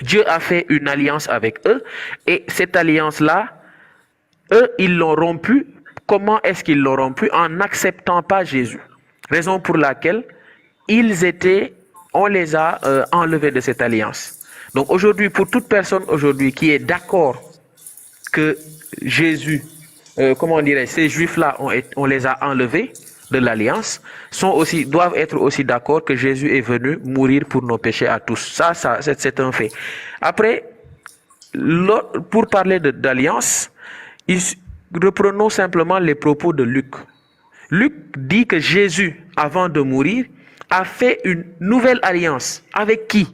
Dieu a fait une alliance avec eux et cette alliance-là, eux, ils l'ont rompue. Comment est-ce qu'ils l'ont rompue? En n'acceptant pas Jésus. Raison pour laquelle on les a enlevés de cette alliance. Donc aujourd'hui, pour toute personne aujourd'hui qui est d'accord que Jésus, comment on dirait, ces juifs-là, on les a enlevés de l'alliance, doivent être aussi d'accord que Jésus est venu mourir pour nos péchés à tous. Ça c'est un fait. Après, pour parler d'alliance, reprenons simplement les propos de Luc. Luc dit que Jésus, avant de mourir, a fait une nouvelle alliance. Avec qui?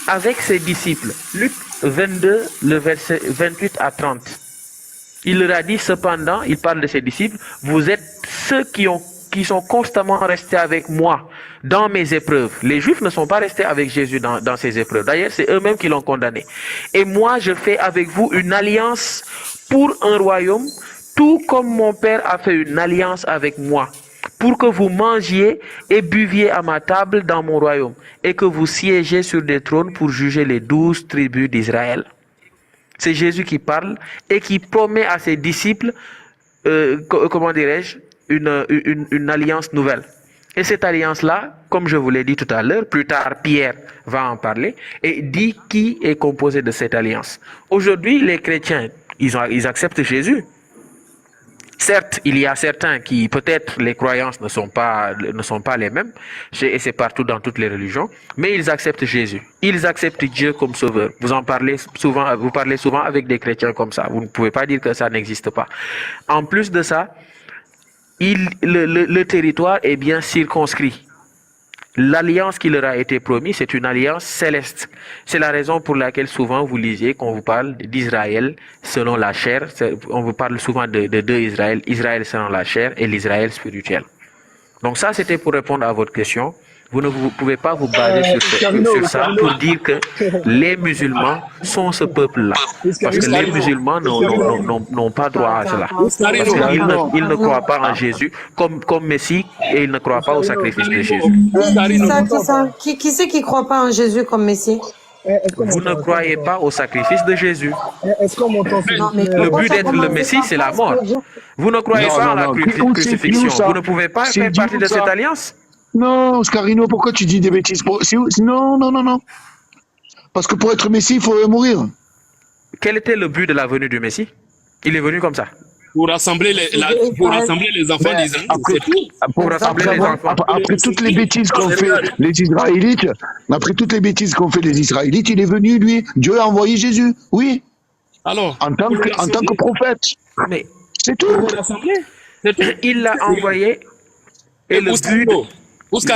Avec ses disciples. Luc 22, le verset 28 à 30. Il leur a dit cependant, il parle de ses disciples, vous êtes ceux qui sont constamment restés avec moi dans mes épreuves. Les Juifs ne sont pas restés avec Jésus dans ses épreuves. D'ailleurs, c'est eux-mêmes qui l'ont condamné. Et moi, je fais avec vous une alliance pour un royaume, tout comme mon Père a fait une alliance avec moi, pour que vous mangiez et buviez à ma table dans mon royaume, et que vous siégez sur des trônes pour juger les 12 tribus d'Israël. C'est Jésus qui parle et qui promet à ses disciples, comment dirais-je, une alliance nouvelle. Et cette alliance-là, comme je vous l'ai dit tout à l'heure, plus tard Pierre va en parler, et dit qui est composé de cette alliance. Aujourd'hui, les chrétiens, ils acceptent Jésus. Certes, il y a certains qui, peut-être, les croyances ne sont pas les mêmes, et c'est partout dans toutes les religions, mais ils acceptent Jésus. Ils acceptent Dieu comme sauveur. Vous parlez souvent avec des chrétiens comme ça. Vous ne pouvez pas dire que ça n'existe pas. En plus de ça, le territoire est bien circonscrit. L'alliance qui leur a été promise, c'est une alliance céleste. C'est la raison pour laquelle souvent vous lisiez qu'on vous parle d'Israël selon la chair. On vous parle souvent de deux Israël, Israël selon la chair et l'Israël spirituel. Donc ça, c'était pour répondre à votre question. Vous ne pouvez pas vous baser sur ça pour dire que les musulmans sont ce peuple-là. Parce que les musulmans n'ont pas droit à cela. Parce qu'ils ne croient pas en Jésus comme Messie et ils ne croient pas au sacrifice de Jésus. Qui c'est qui ne croit pas en Jésus comme Messie? Vous ne croyez pas au sacrifice de Jésus. Le but d'être le Messie, c'est la mort. Vous ne croyez pas en la crucifixion. Vous ne pouvez pas faire partie de cette alliance. Non, Oscarino, pourquoi tu dis des bêtises? Non. Parce que pour être Messie, il faut mourir. Quel était le but de la venue du Messie? Il est venu comme ça. Pour rassembler les enfants d'Israël. Après toutes les bêtises qu'ont fait les Israélites, il est venu, lui. Dieu a envoyé Jésus. Oui. Alors, en tant que prophète. Mais c'est tout. Il l'a envoyé. Et le but.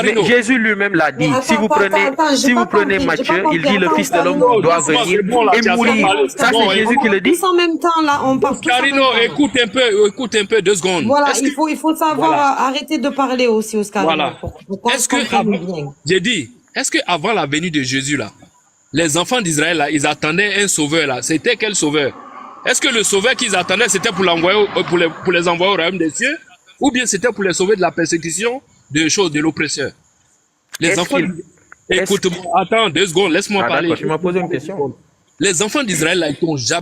Mais Jésus lui-même l'a dit. Si vous prenez Matthieu, il dit le Fils de l'homme doit venir et mourir. Ça, c'est Jésus qui le dit. En même temps, là, on parle. Oscarino, écoute un peu, 2 secondes. Voilà, il faut savoir arrêter de parler aussi, Oscarino. Voilà. Est-ce que avant la venue de Jésus, là, les enfants d'Israël, là, ils attendaient un sauveur, là? C'était quel sauveur? Est-ce que le sauveur qu'ils attendaient, c'était pour les envoyer au royaume des cieux? Ou bien c'était pour les sauver de la persécution, de l'oppresseur? Les enfants... Écoute-moi, attends 2 secondes, laisse-moi parler. Tu m'as posé une question. Les enfants d'Israël, là,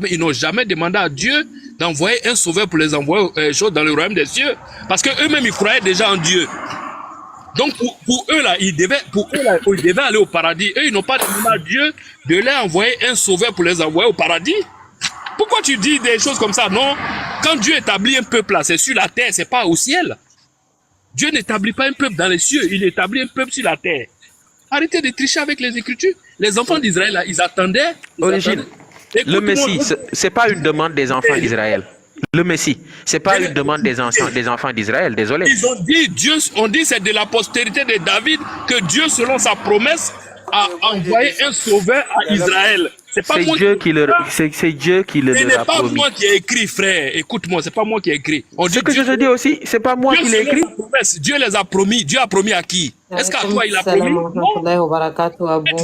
ils n'ont jamais demandé à Dieu d'envoyer un sauveur pour les envoyer dans le royaume des cieux. Parce qu'eux-mêmes, ils croyaient déjà en Dieu. Donc, pour eux, là, ils devaient aller au paradis. Eux, ils n'ont pas demandé à Dieu de leur envoyer un sauveur pour les envoyer au paradis. Pourquoi tu dis des choses comme ça? Non. Quand Dieu établit un peuple là, c'est sur la terre, c'est pas au ciel. Dieu n'établit pas un peuple dans les cieux, il établit un peuple sur la terre. Arrêtez de tricher avec les Écritures. Les enfants d'Israël là, ils attendaient. Origine. Le Messie, c'est pas une demande des enfants d'Israël. Le Messie, c'est pas une demande des enfants d'Israël, désolé. Ils ont dit, on dit c'est de la postérité de David que Dieu, selon sa promesse, a envoyé un sauveur à Israël. C'est Dieu qui le a promis. Ce n'est pas moi qui ai écrit, frère. Écoute-moi, c'est pas moi qui ai écrit. Ce que je te dis aussi, c'est pas moi qui l'ai écrit. Dieu les a promis. Dieu a promis à qui? Est-ce qu'à toi il a promis? Non.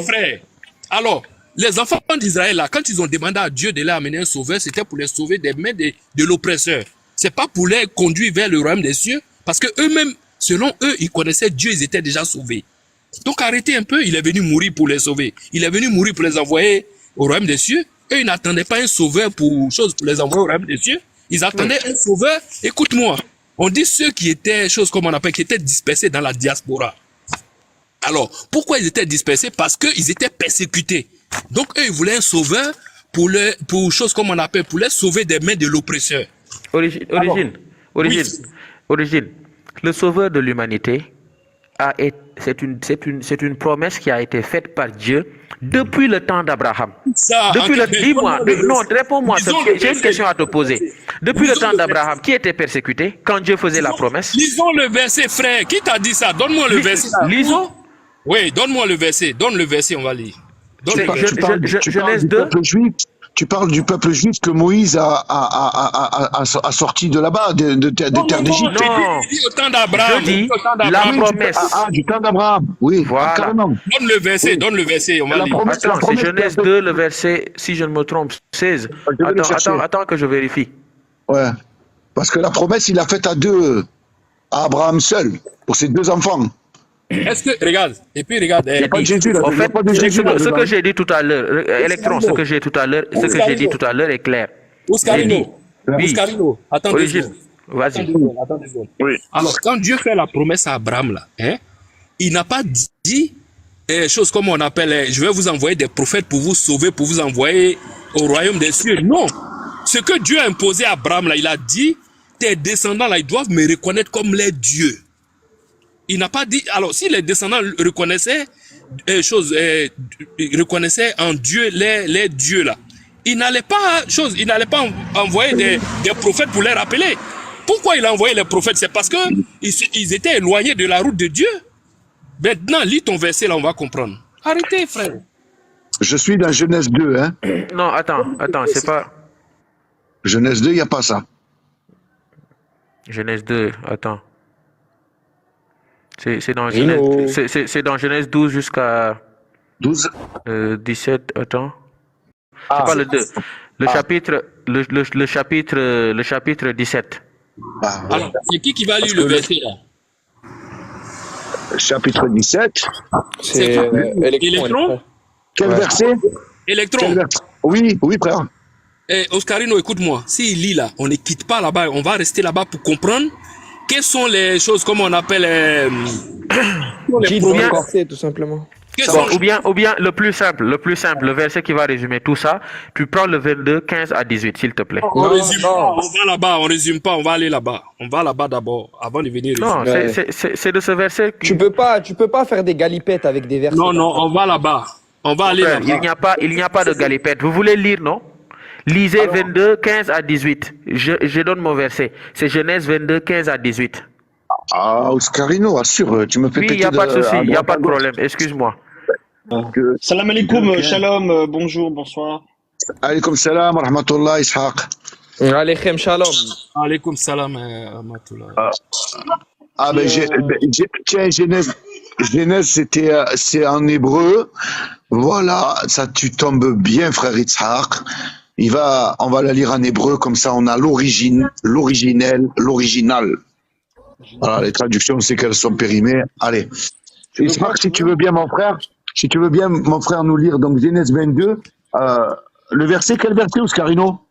Frère. Alors, les enfants d'Israël, là, quand ils ont demandé à Dieu de leur amener un sauveur, c'était pour les sauver des mains de l'oppresseur. C'est pas pour les conduire vers le royaume des cieux, parce que eux-mêmes, selon eux, ils connaissaient Dieu, ils étaient déjà sauvés. Donc arrêtez un peu, il est venu mourir pour les sauver. Il est venu mourir pour les envoyer au royaume des cieux. Eux, ils n'attendaient pas un sauveur pour les envoyer au royaume des cieux. Ils attendaient un sauveur. Écoute-moi, on dit ceux qui étaient, comme on appelle, qui étaient dispersés dans la diaspora. Alors, pourquoi ils étaient dispersés? Parce qu'ils étaient persécutés. Donc, eux, ils voulaient un sauveur pour les sauver des mains de l'oppresseur. Origine. Le sauveur de l'humanité c'est une promesse qui a été faite par Dieu depuis le temps d'Abraham. Réponds-moi, j'ai une question à te poser. Depuis le temps d'Abraham, qui était persécuté quand Dieu faisait la promesse? Lisons le verset, frère. Qui t'a dit ça? Donne-moi le verset. Lisons. Oui, donne-moi le verset. Donne le verset, on va lire. Genèse 2. Tu parles du peuple juif que Moïse a sorti de là-bas, de terre d'Égypte. Non, au temps d'Abraham. Je dis la promesse. Du temps d'Abraham. Oui, voilà. Carrément. Donne le verset, on va lire. Attends, c'est Genèse 2, le verset, si je ne me trompe, 16. Attends que je vérifie. Ouais. Parce que la promesse, il l'a faite à Abraham seul, pour ses 2 enfants. Est-ce que, regarde, Pas de Jésus, là. En fait, pas de Jésus, ce que j'ai dit tout à l'heure, Électron, ce que j'ai dit tout à l'heure est clair. Oscarino, attends deux Origine, secondes. vas-y. Oui. Alors, quand Dieu fait la promesse à Abraham, là, il n'a pas dit choses comme on appelle, je vais vous envoyer des prophètes pour vous sauver, pour vous envoyer au royaume des cieux. Non. Ce que Dieu a imposé à Abraham, là, il a dit, tes descendants, là, ils doivent me reconnaître comme les dieux. Il n'a pas dit, alors si les descendants reconnaissaient reconnaissaient en Dieu les dieux là, il n'allait pas envoyer des prophètes pour les rappeler. Pourquoi il a envoyé les prophètes? C'est parce que ils étaient éloignés de la route de Dieu. Maintenant, lis ton verset là, on va comprendre. Arrêtez, frère. Je suis dans Genèse 2, hein. Non, attends, c'est pas... Genèse 2, il n'y a pas ça. Genèse 2, attends. C'est dans Genèse 12 jusqu'à 12. 17, attends. C'est pas le 2. Le chapitre 17. Alors, c'est qui va lire le verset là? Chapitre 17. C'est Électron. Quel verset? Électron. Oui, frère. Oscarino, écoute-moi. S'il lit là, on ne quitte pas là-bas. On va rester là-bas pour comprendre quelles sont les choses, comme on appelle... tout simplement. Ou bien le plus simple, le verset qui va résumer tout ça, tu prends le 22, 15 à 18, s'il te plaît. On résume pas, on va là-bas, on résume pas, on va aller là-bas. On va là-bas d'abord, avant de venir résumer. Non, c'est de ce verset... Tu peux pas faire des galipettes avec des versets. Non, on va là-bas. On va aller là-bas. Il n'y a pas de galipette. Vous voulez lire, non? Lisez 22, 15 à 18. Je donne mon verset. C'est Genèse 22, 15 à 18. Ah, Oscarino, assure, tu me fais péter. Oui, il n'y a pas de souci, il n'y a pas de problème. Excuse-moi. Salam alaikum, shalom, bonjour, bonsoir. Alaikum salam, rahmatullah, Ishaq. Alaykum shalom. Alaykum salam, rahmatullah. Tiens, Genèse, c'est en hébreu. Voilà, ça, tu tombes bien, frère Ishaq. On va la lire en hébreu, comme ça on a l'original. Voilà, les traductions, c'est qu'elles sont périmées. Allez. Ishaq, si tu veux bien, mon frère, nous lire donc Genèse 22. Le verset, quel verset, Oscarino?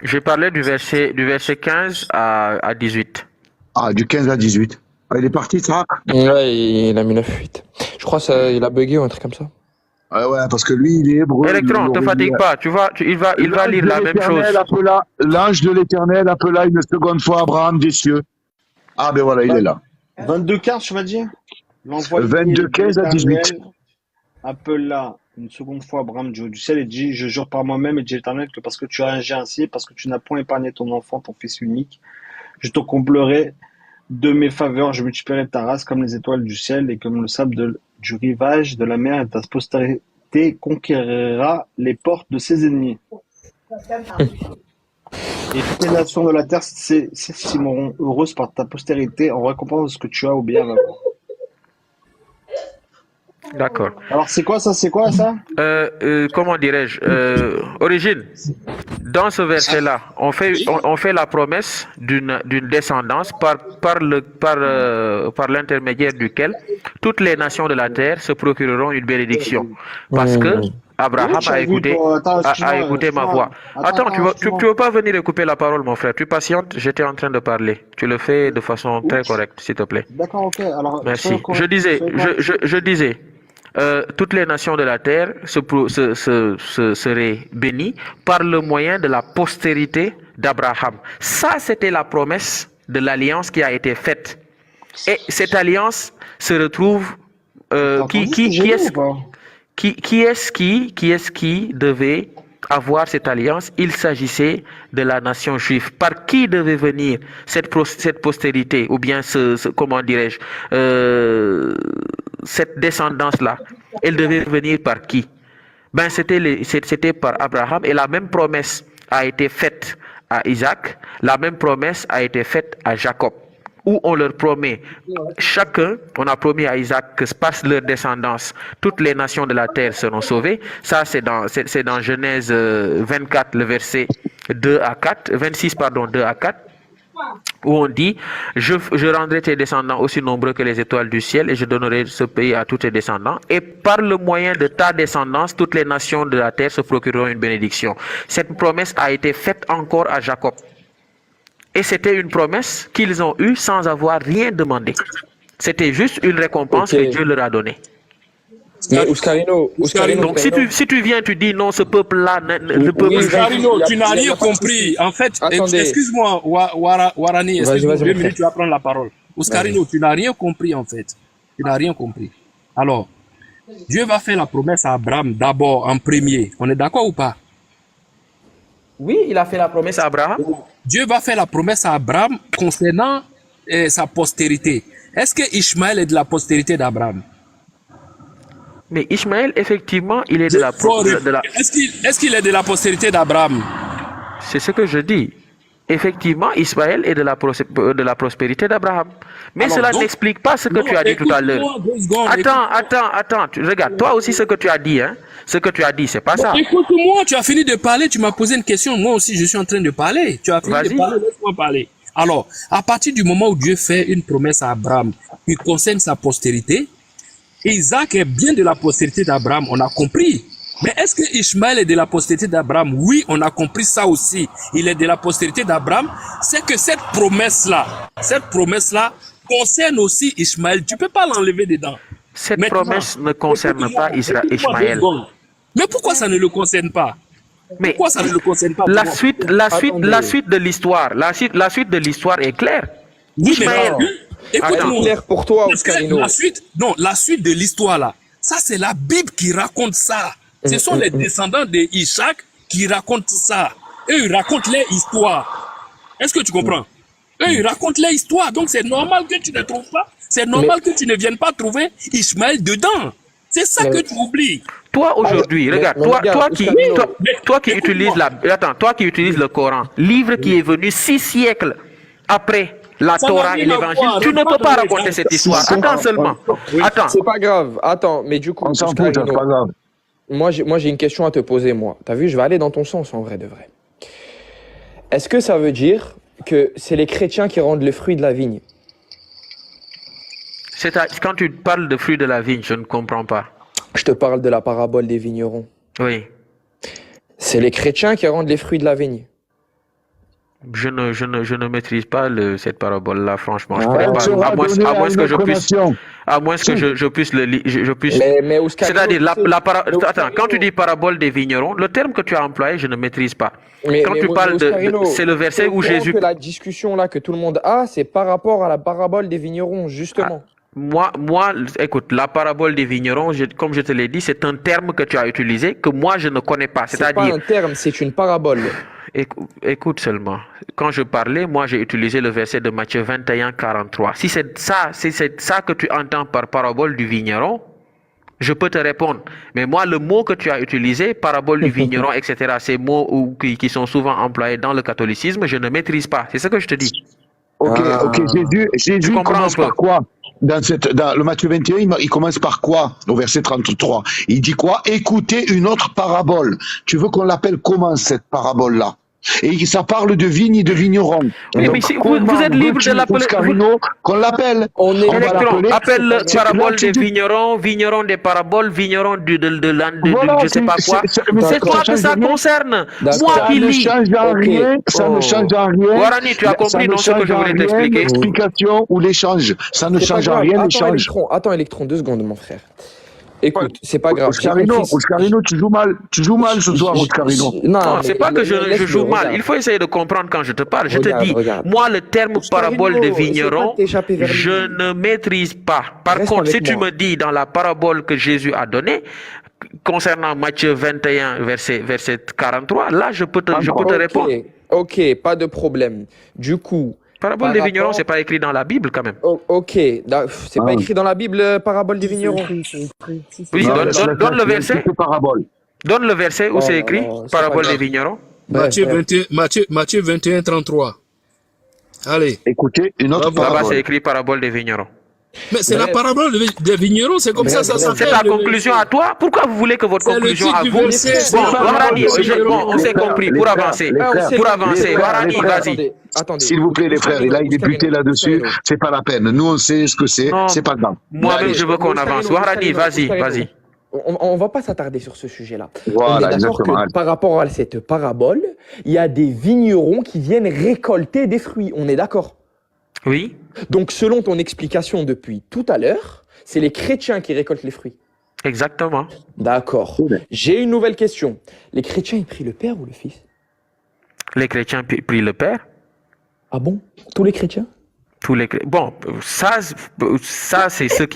J'ai parlé du verset 15 à 18. Ah, du 15 à 18. Ah, il est parti, Ishaq? Ouais, il a mis la fuite. Je crois qu'il a bugué ou un truc comme ça. Ouais, parce que lui, il est hébreu. Électron, ne te fatigue pas, tu vois, il va lire la même chose. L'ange de l'Éternel appela une seconde fois Abraham des cieux. Ah, ben voilà, il est là. 22-15, tu vas dire? 22-15 à 18. Appela une seconde fois Abraham du haut du ciel et dit, je jure par moi-même et dit l'Éternel que parce que tu as agi ainsi, parce que tu n'as point épargné ton enfant, ton fils unique, je te comblerai de mes faveurs, je multiplierai ta race comme les étoiles du ciel et comme le sable du rivage de la mer, et ta postérité conquérira les portes de ses ennemis. Et toutes les nations de la terre s'estimeront heureuses par ta postérité en récompense de ce que tu as obéi à ma voix. D'accord. Alors c'est quoi ça? Comment dirais-je? Origine, dans ce verset-là, on fait la promesse d'une descendance par l'intermédiaire duquel toutes les nations de la terre se procureront une bénédiction. Parce que Abraham Tu a as vu, écouté, attends, a excuse-moi, écouté ma voix. Attends, tu veux pas venir écouper la parole, mon frère. Tu patientes, j'étais en train de parler. Tu le fais de façon très correcte, s'il te plaît. D'accord, ok. Alors, Merci. sois correct, Je disais, toutes les nations de la terre seraient bénies par le moyen de la postérité d'Abraham. Ça, c'était la promesse de l'alliance qui a été faite. Et cette alliance se retrouve... T'as entendu ce que j'ai dit ou pas? Qui est-ce qui devait avoir cette alliance? Il s'agissait de la nation juive. Par qui devait venir cette postérité, ou bien comment dirais-je, cette descendance-là? Elle devait venir par qui? Ben, c'était par Abraham, et la même promesse a été faite à Isaac, la même promesse a été faite à Jacob, où on leur promet, chacun, on a promis à Isaac que par leur descendance, toutes les nations de la terre seront sauvées. Ça, c'est dans Genèse 24, le verset 26, 2 à 4, où on dit, je rendrai tes descendants aussi nombreux que les étoiles du ciel, et je donnerai ce pays à tous tes descendants. Et par le moyen de ta descendance, toutes les nations de la terre se procureront une bénédiction. Cette promesse a été faite encore à Jacob. Et c'était une promesse qu'ils ont eue sans avoir rien demandé. C'était juste une récompense que Dieu leur a donnée. Mais Ouskarino, Donc si tu viens, tu dis non, ce peuple-là, le peuple juif. Ouskarino, tu n'as rien compris. En fait, excuse-moi, Warani, excuse-moi, 2 minutes, tu vas prendre la parole. Ouskarino, tu n'as rien compris en fait. Tu n'as rien compris. Alors, Dieu va faire la promesse à Abraham d'abord, en premier. On est d'accord ou pas? Oui, il a fait la promesse à Abraham. Dieu va faire la promesse à Abraham concernant sa postérité. Est-ce que Ishmaël est de la postérité d'Abraham? Mais Ishmaël, effectivement, il est de la postérité. Est-ce qu'il est de la postérité d'Abraham? C'est ce que je dis. Effectivement, Ismaël est de la prospérité d'Abraham. Mais alors, cela n'explique pas ce que tu as dit tout à l'heure. Attends. Regarde, toi aussi ce que tu as dit, hein. Ce que tu as dit, c'est pas ça. Écoute-moi, tu as fini de parler, tu m'as posé une question. Moi aussi, je suis en train de parler. Tu as fini de parler, laisse-moi parler. Alors, à partir du moment où Dieu fait une promesse à Abraham qui concerne sa postérité, Isaac est bien de la postérité d'Abraham, on a compris. Mais est-ce que Ishmaël est de la postérité d'Abraham? Oui, on a compris ça aussi. Il est de la postérité d'Abraham. C'est que cette promesse-là concerne aussi Ishmaël. Tu ne peux pas l'enlever dedans. Cette promesse ne concerne pas Ishmaël. Mais pourquoi ça ne le concerne pas? Mais pourquoi ça ne le concerne pas? La suite de l'histoire, la suite de l'histoire est claire. Ishmaël. Écoute-moi. Clair pour toi, Oscarino. La suite de l'histoire là, ça c'est la Bible qui raconte ça. Ce sont les descendants d'Isaac qui racontent ça. Eux, ils racontent leur histoire. Est-ce que tu comprends? Eux, ils racontent leur histoire. Donc, c'est normal que tu ne trouves pas. C'est normal que tu ne viennes pas trouver Ishmaël dedans. C'est ça que tu oublies. Toi, aujourd'hui, regarde, toi qui utilises le Coran, livre qui est venu 6 siècles après la Torah et l'évangile, tu ne peux pas raconter cette histoire. Attends seulement. Attends. C'est pas grave. Attends, mais du coup, on s'en fout, c'est pas grave. Moi, j'ai une question à te poser, moi. T'as vu, je vais aller dans ton sens, en vrai de vrai. Est-ce que ça veut dire que c'est les chrétiens qui rendent le fruit de la vigne? Quand tu parles de fruit de la vigne, je ne comprends pas. Je te parle de la parabole des vignerons. Oui. C'est les chrétiens qui rendent les fruits de la vigne. Je ne maîtrise pas cette parabole-là, franchement. Je pourrais pas, à moins que je puisse le lire. C'est-à-dire, attends, quand tu dis parabole des vignerons, le terme que tu as employé, je ne maîtrise pas. Quand tu parles c'est le verset où Jésus... La discussion là que tout le monde a, c'est par rapport à la parabole des vignerons, justement. Moi, écoute, la parabole des vignerons, comme je te l'ai dit, c'est un terme que tu as utilisé, que moi, je ne connais pas. C'est pas un terme, c'est une parabole. Écoute seulement. Quand je parlais, moi, j'ai utilisé le verset de Matthieu 21, 43. Si c'est ça que tu entends par parabole du vigneron, je peux te répondre. Mais moi, le mot que tu as utilisé, parabole du vigneron, etc., ces mots qui sont souvent employés dans le catholicisme, je ne maîtrise pas. C'est ce que je te dis. Ok. Jésus commence par quoi? Dans le Matthieu 21, il commence par quoi? Au verset 33. Il dit quoi? Écoutez une autre parabole. Tu veux qu'on l'appelle comment, cette parabole-là? Et ça parle de vigne et de vigneron. Oui, Donc, mais si, comment vous êtes libre de veux-tu, l'appeler. Oscarino, qu'on l'appelle? On est On va Électron, l'appeler. appelle C'est- parabole là, tu des dis- vignerons, vigneron des paraboles, vigneron Voilà, je sais pas quoi. mais C'est D'accord. toi que ça change rien. concerne. D'accord. Moi Ça qui ne lis. change en Ok. rien, ça ne Oh. change en rien. Guarani, tu as Ça compris ne non ce que change je en voulais rien t'expliquer? l'explication ou l'échange. Ça ne C'est pas change en grave. rien Attends, l'échange. Attends, Electron, 2 secondes, mon frère. Écoute, c'est pas grave. J'ai Oscarino, compris. Oscarino, tu joues mal. Tu joues mal ce soir, Oscarino. Non, c'est pas que je laisse-le, joue mal. regarde. Il faut essayer de comprendre quand je te parle. Je te Regarde, dis, regarde. moi, le terme Oscarino, parabole des essaie pas de vignerons, t'échapper vers lui. je ne maîtrise pas. Par Reste contre, avec si tu moi. me dis dans la parabole que Jésus a donnée, concernant Matthieu 21, verset 43, là, je peux te répondre. Ok, pas de problème. Du coup, Parabole par des vignerons, rapport- c'est pas écrit dans la Bible quand même. Ok, c'est pas écrit dans la Bible, parabole des vignerons. Oui, Non, donne le verset. C'est parabole. Donne le verset où Oh c'est là écrit là, c'est parabole pas des grave. vignerons. Matthieu, Bref. 21, Matthieu 21, 33. Allez. Écoutez, une autre Là-bas, Là-bas, c'est parabole. écrit parabole des vignerons. Mais c'est la Bref. parabole des vignerons, c'est comme Bref, ça, ça bref. s'appelle. C'est ta le- conclusion à toi. Pourquoi vous voulez que votre C'est le conclusion titre à du vous... verset, c'est Bon, la parabole Warani, des vignerons. on s'est compris. Pour avancer. Pour avancer, Warani, vas-y. Attendez. S'il vous plaît, les frères, il a une député là-dessus, c'est pas la peine. Nous, on sait ce que c'est, Non. c'est pas grave. Moi-même, je veux qu'on avance. Warani, vas-y. On va pas s'attarder sur ce sujet-là. Voilà, On est d'accord exactement. que par rapport à cette parabole, il y a des vignerons qui viennent récolter des fruits. On est d'accord? Oui. Donc, selon ton explication depuis tout à l'heure, c'est les chrétiens qui récoltent les fruits. Exactement. D'accord. J'ai une nouvelle question. Les chrétiens, ils prient le Père ou le Fils? Les chrétiens prient le Père. Ah bon? Tous les chrétiens? Bon, ça c'est ceux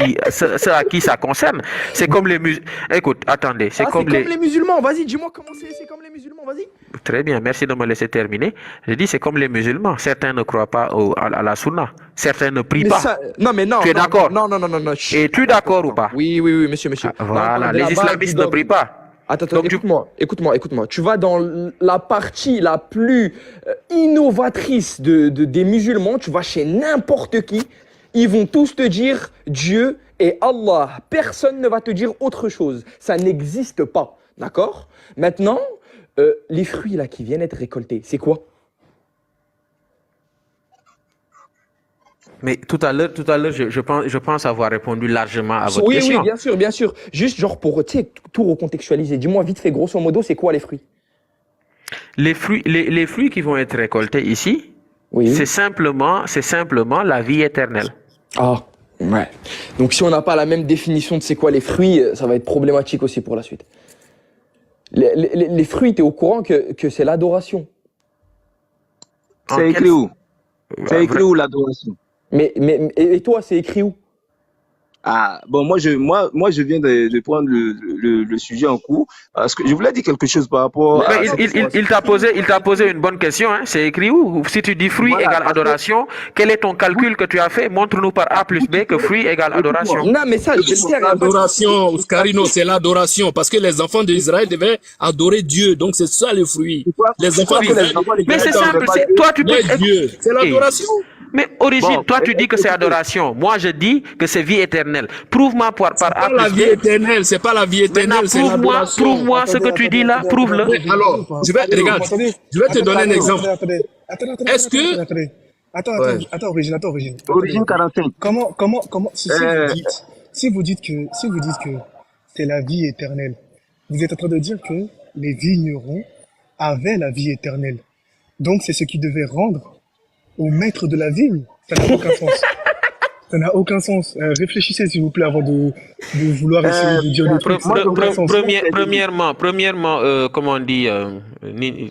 à qui ça concerne. C'est comme les musulmans. Écoute, attendez, c'est comme les... musulmans. Vas-y, dis-moi comment c'est comme les musulmans. Vas-y. Très bien, merci de me laisser terminer. Je dis c'est comme les musulmans. Certains ne croient pas à la sunna. Certains ne prient pas. Non, mais non. Tu es d'accord? Non. Chut. Es-tu d'accord ou pas? Oui, monsieur. Voilà, Dans la les base islamistes du ne prient pas. Attends, Donc, écoute-moi. Tu vas dans la partie la plus innovatrice des musulmans, tu vas chez n'importe qui, ils vont tous te dire Dieu et Allah. Personne ne va te dire autre chose. Ça n'existe pas, d'accord? Maintenant, les fruits là qui viennent être récoltés, c'est quoi? Mais tout à l'heure, je pense avoir répondu largement à votre question. Oui, bien sûr. Juste genre pour tout recontextualiser. Dis-moi vite fait, grosso modo, c'est quoi les fruits? Les fruits qui vont être récoltés ici, Oui. c'est simplement la vie éternelle. Ah, ouais. Donc si on n'a pas la même définition de c'est quoi les fruits, ça va être problématique aussi pour la suite. Les fruits, t'es au courant que c'est l'adoration. En C'est écrit quel- où? C'est écrit où l'adoration? Et toi, c'est écrit où? Ah, bon, moi, je viens de prendre le sujet en cours parce que je voulais dire quelque chose par rapport à. Mais il t'a posé une bonne question. Hein. C'est écrit où? Si tu dis fruit Voilà, égale parce que- adoration, quel est ton calcul que tu as fait? Montre-nous par A plus B que fruit égale adoration. Non, mais ça, je vais le faire. L'adoration, Oscarino, c'est l'adoration. Parce que les enfants d'Israël devaient adorer Dieu. Donc c'est ça le fruit. Les enfants Oui. d'Israël. Mais c'est simple. Toi, tu peux. Mais Dieu, c'est l'adoration. Mais Origine, Bon, toi tu dis que c'est adoration. Moi je dis que c'est vie éternelle. Prouve-moi par A Pas la plus vie B. éternelle, c'est pas la vie Maintenant, éternelle, c'est l'adoration. prouve-moi ce que tu dis là. Prouve-le. Mais alors, regarde, je vais te donner un exemple. Est-ce que- Attends, Origine. Origine 45. Comment, si vous dites que c'est la vie éternelle, vous êtes en train de dire que les vignerons avaient la vie éternelle. Donc, c'est ce qui devait rendre au maître de la vigne. Ça n'a aucun sens. Ça n'a aucun sens. Réfléchissez, s'il vous plaît, avant de vouloir essayer de dire des trucs. Ça n'a aucun sens. Premièrement, comment on dit Nino,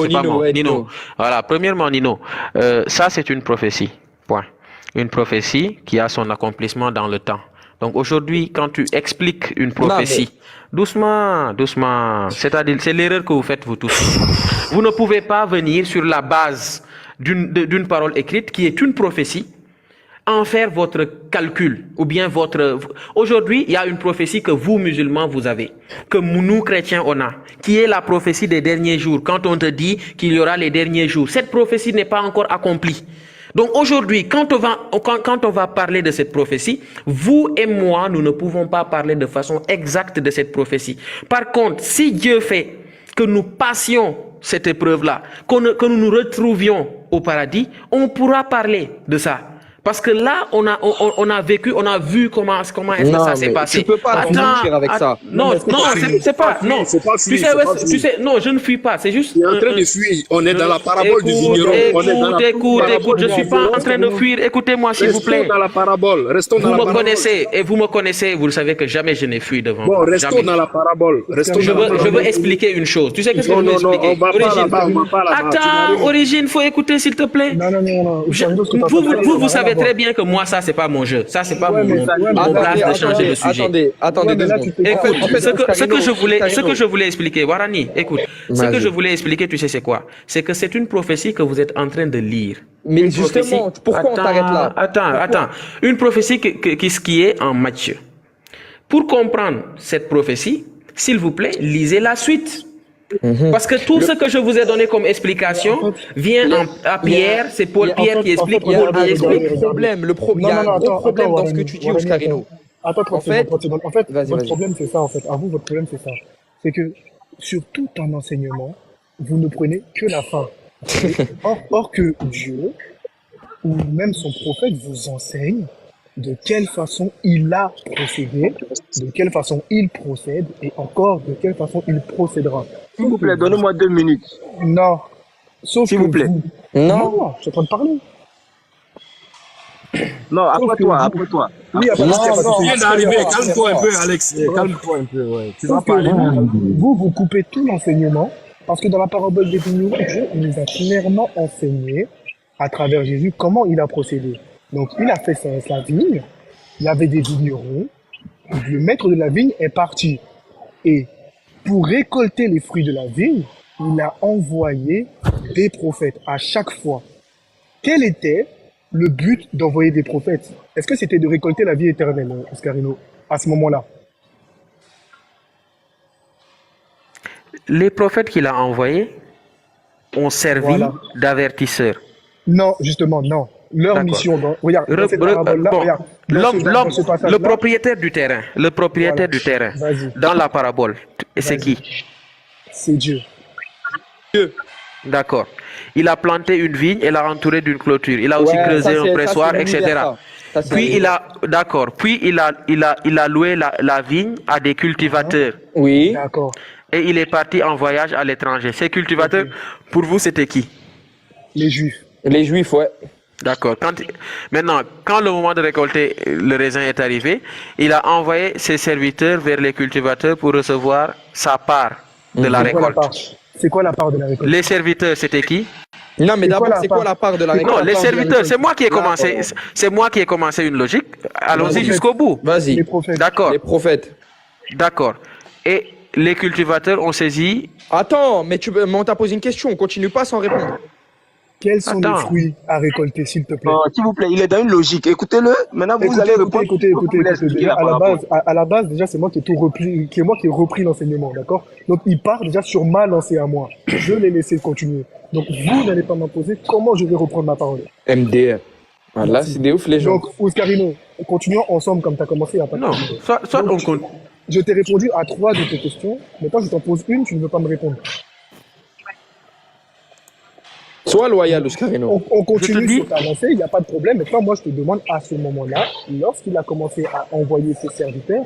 c'est pas Nino, moi, ouais, Nino. Nino. Voilà, premièrement, Nino. Ça, c'est une prophétie. Point. Une prophétie qui a son accomplissement dans le temps. Donc aujourd'hui, quand tu expliques une prophétie, doucement, c'est-à-dire, c'est l'erreur que vous faites vous tous. Vous ne pouvez pas venir sur la base d'une parole écrite qui est une prophétie, en faire votre calcul ou bien votre... Aujourd'hui, il y a une prophétie que vous, musulmans, vous avez, que nous, chrétiens, on a, qui est la prophétie des derniers jours. Quand on te dit qu'il y aura les derniers jours, cette prophétie n'est pas encore accomplie. Donc aujourd'hui, quand on va parler de cette prophétie, vous et moi, nous ne pouvons pas parler de façon exacte de cette prophétie. Par contre, si Dieu fait que nous passions cette épreuve-là, que nous nous retrouvions au paradis, on pourra parler de ça. Parce que là, on a vécu, on a vu comment est-ce que ça s'est passé. Tu peux pas mentir avec ça. Non, c'est pas, non. Tu sais, non, je ne fuis pas. C'est juste. Tu es en train de fuir. On est dans la parabole du vigneron. Écoute, je suis pas en train de fuir. Écoutez-moi, s'il vous plaît. Restons dans la parabole. Restons dans la parabole. Vous me connaissez, et vous me connaissez, vous le savez que jamais je n'ai fui devant vous. Bon, restons Jamais. dans la parabole. Je veux expliquer une chose. Tu sais qu'est-ce que je veux expliquer? on va pas là-bas, on va pas là-bas. Attends, Origine, faut écouter, s'il te plaît. Non. Vous savez très bien que moi, ça, c'est pas mon jeu. Ça, c'est pas mon place de changer de sujet. Attendez 2 secondes. Écoute, En fait, ce que je voulais expliquer, Warani, écoute, ce que je voulais expliquer, tu sais c'est quoi? C'est que c'est une prophétie que vous êtes en train de lire. Mais Une justement, prophétie- pourquoi on t'arrête là? Attends. Une prophétie qui est en Matthieu. Pour comprendre cette prophétie, s'il vous plaît, lisez la suite. Parce que tout ce que je vous ai donné comme explication vient à Pierre, c'est Pierre qui explique, Il y a Paul qui un explique. gros problème. Il y a un gros problème dans ce que tu dis, Oscarino. Attends, En fait, votre vas-y. problème, c'est ça, en fait. À vous, votre problème, c'est ça. C'est que sur tout un enseignement, vous ne prenez que la fin. Or que Dieu, ou même son prophète, vous enseigne de quelle façon il a procédé, de quelle façon il procède, et encore de quelle façon il procédera. S'il vous plaît, donnez-moi 2 minutes. Non. Sauf S'il que vous plaît. Non, je suis en train de parler. Non, après toi. Oui, après, Tu viens d'arriver. Calme-toi un peu, Alex. Calme-toi un peu, ouais. Tu vas Sauf que parler. vous coupez tout l'enseignement, parce que dans la parabole des vignerons, Dieu nous a clairement enseigné, à travers Jésus, comment il a procédé. Donc, il a fait sa vigne, il y avait des vignerons, le maître de la vigne est parti. Et pour récolter les fruits de la vigne, il a envoyé des prophètes à chaque fois. Quel était le but d'envoyer des prophètes? Est-ce que c'était de récolter la vie éternelle, Oscarino, à ce moment-là? Les prophètes qu'il a envoyés ont servi Voilà. d'avertisseurs. Non, justement, non. Leur D'accord. mission, regarde, dans cette parabole-là, Bon, regarde. l'homme, ce passage-là, le propriétaire du terrain, Voilà. du terrain, Vas-y. dans la parabole, et c'est Vas-y. qui? c'est Dieu. D'accord. Il a planté une vigne et l'a entourée d'une clôture. Il a aussi creusé un pressoir, etc. Puis il a loué la vigne à des cultivateurs. Oui. D'accord. Et il est parti en voyage à l'étranger. Ces cultivateurs, pour vous, c'était qui? Les Juifs. Les Juifs, ouais. D'accord. Maintenant, quand le moment de récolter le raisin est arrivé, il a envoyé ses serviteurs vers les cultivateurs pour recevoir sa part de la C'est quoi la récolte. part? C'est quoi la part de la récolte? Les serviteurs, c'était qui? Non, mais C'est d'abord, quoi la c'est quoi la part de la C'est récolte? quoi Non, les part de la serviteurs, récolte? c'est moi qui ai commencé. C'est moi qui ai commencé une logique. Allons-y prophètes. jusqu'au bout. Vas-y. Les prophètes. D'accord. Les prophètes. D'accord. Et les cultivateurs ont saisi. Attends, mais on t'a posé une question. On continue pas sans répondre. Quels sont Attends. les fruits à récolter, s'il te plaît? S'il vous plaît, il est dans une logique. Écoutez-le. Maintenant, vous allez répondre. Écoutez. Vous voulez expliquer Déjà, la parabole. à la base, déjà, c'est moi qui ai tout repris, qui ai repris l'enseignement, d'accord? Donc, il part déjà sur ma lancée à moi. Je l'ai laissé continuer. Donc, vous n'allez pas m'imposer comment je vais reprendre ma parole. MDR. Ah, là, c'est des ouf, les gens. Donc, Oscarino, continuons ensemble comme tu as commencé. Il y a pas de Non. problème. Soit Donc, on compte. Je t'ai répondu à 3 de tes questions. Maintenant, je t'en pose une, tu ne veux pas me répondre. Sois loyal, Oscarino. On Je te continue dis- sur ta lancée, il n'y a pas de problème. Maintenant, moi, je te demande à ce moment-là, lorsqu'il a commencé à envoyer ses serviteurs,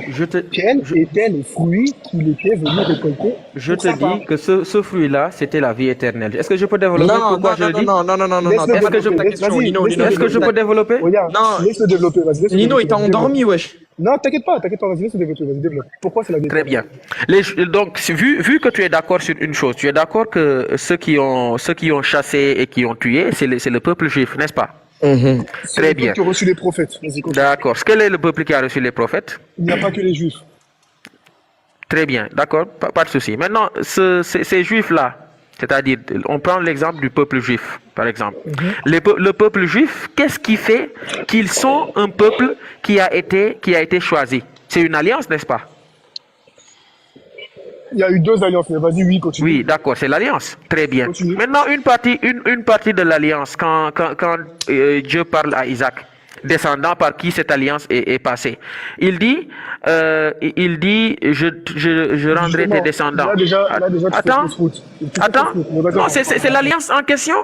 quels étaient les fruits qu'il était venu récolter Je pour te sa part? dis que ce fruit-là, c'était la vie éternelle. Est-ce que je peux développer pourquoi je le dis? non. Laisse-le Est-ce que je développer. question, Vas-y, Nino, laisse-le Est-ce que je développer. peux développer? Regarde, Non. laisse-le développer, vas-y. laisse-le Nino, il développer, t'a endormi, wesh. Non, t'inquiète pas, vas-y, laisse-le développer, vas-y, développe. Pourquoi c'est la vie Très éternelle? bien. Donc, vu que tu es d'accord sur une chose, tu es d'accord que ceux qui ont chassé et qui ont tué, c'est le peuple juif, n'est-ce pas? Mhm. C'est Très le bien. peuple qui a reçu les prophètes. Vas-y, continue. D'accord. Quel est le peuple qui a reçu les prophètes? Il n'y a pas que les juifs. Très bien, d'accord, pas de souci. Maintenant, ces juifs-là, c'est-à-dire, on prend l'exemple du peuple juif, par exemple. Le peuple juif, qu'est-ce qui fait qu'ils sont un peuple qui a été choisi? C'est une alliance, n'est-ce pas? Il y a eu 2 alliances, mais vas-y, oui, continue. Oui, d'accord, c'est l'alliance. Très bien. Continue. Maintenant, une partie de l'alliance, quand Dieu parle à Isaac, descendants par qui cette alliance est passée. Il dit, je rendrai tes Justement, descendants. là déjà, tu fais Attends, fausse route. Tu fais attends. fausse route. Bon, Non, d'accord. c'est l'alliance en question.